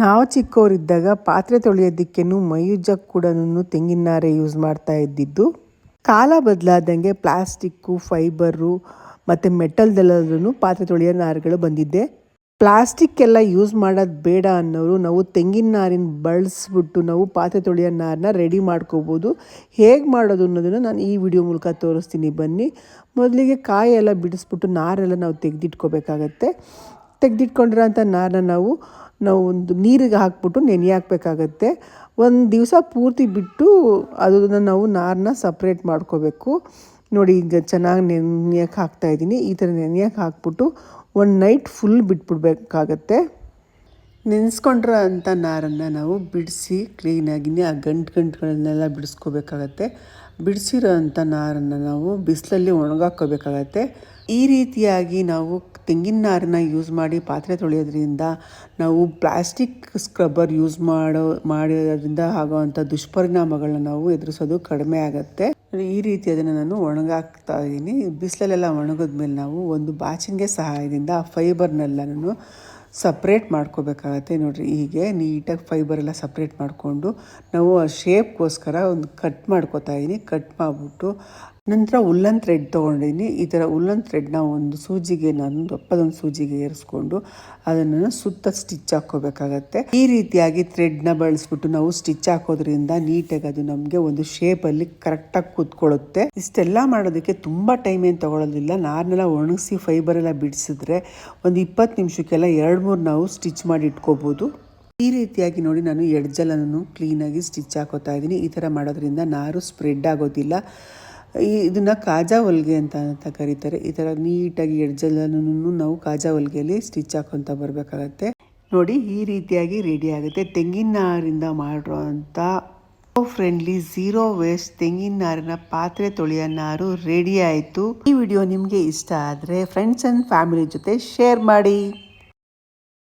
ನಾವು ಚಿಕ್ಕವರಿದ್ದಾಗ ಪಾತ್ರೆ ತೊಳೆಯೋದಕ್ಕೇನು ಮೈಯುಜ್ಜಕ್ಕೆ ಕೂಡ ತೆಂಗಿನ ನಾರೇ ಯೂಸ್ ಮಾಡ್ತಾ ಇದ್ದಿದ್ದು. ಕಾಲ ಬದಲಾದಂಗೆ ಪ್ಲಾಸ್ಟಿಕ್ಕು, ಫೈಬರು ಮತ್ತು ಮೆಟಲ್ದೆಲ್ಲದೂ ಪಾತ್ರೆ ತೊಳೆಯೋ ನಾರುಗಳು ಬಂದಿದ್ದೆ. ಪ್ಲಾಸ್ಟಿಕ್ ಎಲ್ಲ ಯೂಸ್ ಮಾಡೋದು ಬೇಡ ಅನ್ನೋರು ನಾವು ತೆಂಗಿನ ನಾರಿನ ಬಳಸ್ಬಿಟ್ಟು ನಾವು ಪಾತ್ರೆ ತೊಳೆಯೋ ನಾರನ್ನ ರೆಡಿ ಮಾಡ್ಕೋಬೋದು. ಹೇಗೆ ಮಾಡೋದು ಅನ್ನೋದನ್ನು ನಾನು ಈ ವಿಡಿಯೋ ಮೂಲಕ ತೋರಿಸ್ತೀನಿ ಬನ್ನಿ. ಮೊದಲಿಗೆ ಕಾಯಿ ಎಲ್ಲ ಬಿಡಿಸ್ಬಿಟ್ಟು ನಾರೆಲ್ಲ ನಾವು ತೆಗೆದಿಟ್ಕೋಬೇಕಾಗತ್ತೆ. ತೆಗೆದಿಟ್ಕೊಂಡಿರೋಂಥ ನಾರನ್ನ ನಾವು ಒಂದು ನೀರಿಗೆ ಹಾಕ್ಬಿಟ್ಟು ನೆನೆ ಹಾಕಬೇಕಾಗತ್ತೆ. ಒಂದು ದಿವಸ ಪೂರ್ತಿ ಬಿಟ್ಟು ಅದನ್ನು ನಾವು ನಾರನ್ನ ಸಪ್ರೇಟ್ ಮಾಡ್ಕೋಬೇಕು. ನೋಡಿ, ಈಗ ಚೆನ್ನಾಗಿ ನೆನೆಯೋಕೆ ಹಾಕ್ತಾಯಿದ್ದೀನಿ. ಈ ಥರ ನೆನೆಯೋಕೆ ಹಾಕ್ಬಿಟ್ಟು ಒಂದು ನೈಟ್ ಫುಲ್ ಬಿಟ್ಬಿಡ್ಬೇಕಾಗತ್ತೆ. ನೆನೆಸ್ಕೊಂಡಿರೋ ಅಂಥ ನಾರನ್ನು ನಾವು ಬಿಡಿಸಿ ಕ್ಲೀನಾಗಿ ಆ ಗಂಟುಗಳನ್ನೆಲ್ಲ ಬಿಡಿಸ್ಕೋಬೇಕಾಗತ್ತೆ. ಬಿಡಿಸಿರೋ ಅಂಥ ನಾರನ್ನು ನಾವು ಬಿಸಿಲಲ್ಲಿ ಒಣಗಾಕೋಬೇಕಾಗತ್ತೆ. ಈ ರೀತಿಯಾಗಿ ನಾವು ತೆಂಗಿನ ನಾರನ್ನ ಯೂಸ್ ಮಾಡಿ ಪಾತ್ರೆ ತೊಳೆಯೋದ್ರಿಂದ ನಾವು ಪ್ಲಾಸ್ಟಿಕ್ ಸ್ಕ್ರಬ್ಬರ್ ಯೂಸ್ ಮಾಡೋದ್ರಿಂದ ಆಗೋವಂಥ ದುಷ್ಪರಿಣಾಮಗಳನ್ನ ನಾವು ಎದುರಿಸೋದು ಕಡಿಮೆ ಆಗುತ್ತೆ. ಈ ರೀತಿ ಅದನ್ನು ನಾನು ಒಣಗಾಕ್ತಾ ಇದ್ದೀನಿ. ಬಿಸಿಲಲ್ಲೆಲ್ಲ ಒಣಗಿದ್ಮೇಲೆ ನಾವು ಒಂದು ಬಾಚಿಂಗೆ ಸಹಾಯದಿಂದ ಆ ಫೈಬರ್ನೆಲ್ಲ ನಾನು ಸಪ್ರೇಟ್ ಮಾಡ್ಕೋಬೇಕಾಗತ್ತೆ. ನೋಡಿರಿ, ಹೀಗೆ ನೀಟಾಗಿ ಫೈಬರೆಲ್ಲ ಸಪ್ರೇಟ್ ಮಾಡಿಕೊಂಡು ನಾವು ಆ ಶೇಪ್ಗೋಸ್ಕರ ಒಂದು ಕಟ್ ಮಾಡ್ಕೋತಾ ಇದ್ದೀನಿ. ಕಟ್ ಮಾಡಿಬಿಟ್ಟು ನಂತರ ಉಲ್ಲನ್ ಥ್ರೆಡ್ ತೊಗೊಂಡಿದ್ದೀನಿ. ಈ ಥರ ಉಲ್ಲನ್ ಥ್ರೆಡ್ನ ಒಂದು ಸೂಜಿಗೆ ನಾನು ದಪ್ಪದೊಂದು ಸೂಜಿಗೆ ಏರಿಸ್ಕೊಂಡು ಅದನ್ನು ಸುತ್ತ ಸ್ಟಿಚ್ ಹಾಕ್ಕೋಬೇಕಾಗತ್ತೆ. ಈ ರೀತಿಯಾಗಿ ಥ್ರೆಡ್ನ ಬಳಸ್ಬಿಟ್ಟು ನಾವು ಸ್ಟಿಚ್ ಹಾಕೋದ್ರಿಂದ ನೀಟಾಗಿ ಅದು ನಮಗೆ ಒಂದು ಶೇಪಲ್ಲಿ ಕರೆಕ್ಟಾಗಿ ಕೂತ್ಕೊಳ್ಳುತ್ತೆ. ಇಷ್ಟೆಲ್ಲ ಮಾಡೋದಕ್ಕೆ ತುಂಬ ಟೈಮ್ ಏನು ತೊಗೊಳ್ಳೋದಿಲ್ಲ. ನಾರನ್ನೆಲ್ಲ ಒಣಗಿಸಿ ಫೈಬರೆಲ್ಲ ಬಿಡಿಸಿದ್ರೆ ಒಂದು 20 ನಿಮಿಷಕ್ಕೆಲ್ಲ 2-3 ನಾವು ಸ್ಟಿಚ್ ಮಾಡಿ ಇಟ್ಕೋಬೋದು. ಈ ರೀತಿಯಾಗಿ ನೋಡಿ, ನಾನು ಎಡ್ಜೆಲ್ಲನೂ ಕ್ಲೀನಾಗಿ ಸ್ಟಿಚ್ ಹಾಕೋತಾ ಇದ್ದೀನಿ. ಈ ಥರ ಮಾಡೋದ್ರಿಂದ ನಾರು ಸ್ಪ್ರೆಡ್ ಆಗೋದಿಲ್ಲ. ಇದನ್ನು ಕಾಜಾ ಹೊಲಿಗೆ ಅಂತ ಕರೀತಾರೆ. ಈ ಥರ ನೀಟಾಗಿ ಎಡ್ಜೆಲ್ಲನೂ ನಾವು ಕಾಜಾ ಹೊಲಿಗೆಯಲ್ಲಿ ಸ್ಟಿಚ್ ಹಾಕೊತ ಬರಬೇಕಾಗತ್ತೆ. ನೋಡಿ, ಈ ರೀತಿಯಾಗಿ ರೆಡಿ ಆಗುತ್ತೆ. ತೆಂಗಿನ ನಾರಿಂದ ಮಾಡಿರೋಂಥ ಫ್ರೆಂಡ್ಲಿ ಝೀರೋ ವೇಸ್ಟ್ ತೆಂಗಿನ ನಾರಿನ ಪಾತ್ರೆ ತೊಳೆಯೋ ನಾರು ರೆಡಿ ಆಯಿತು. ಈ ವಿಡಿಯೋ ನಿಮಗೆ ಇಷ್ಟ ಆದರೆ ಫ್ರೆಂಡ್ಸ್ ಆ್ಯಂಡ್ ಫ್ಯಾಮಿಲಿ ಜೊತೆ ಶೇರ್ ಮಾಡಿ.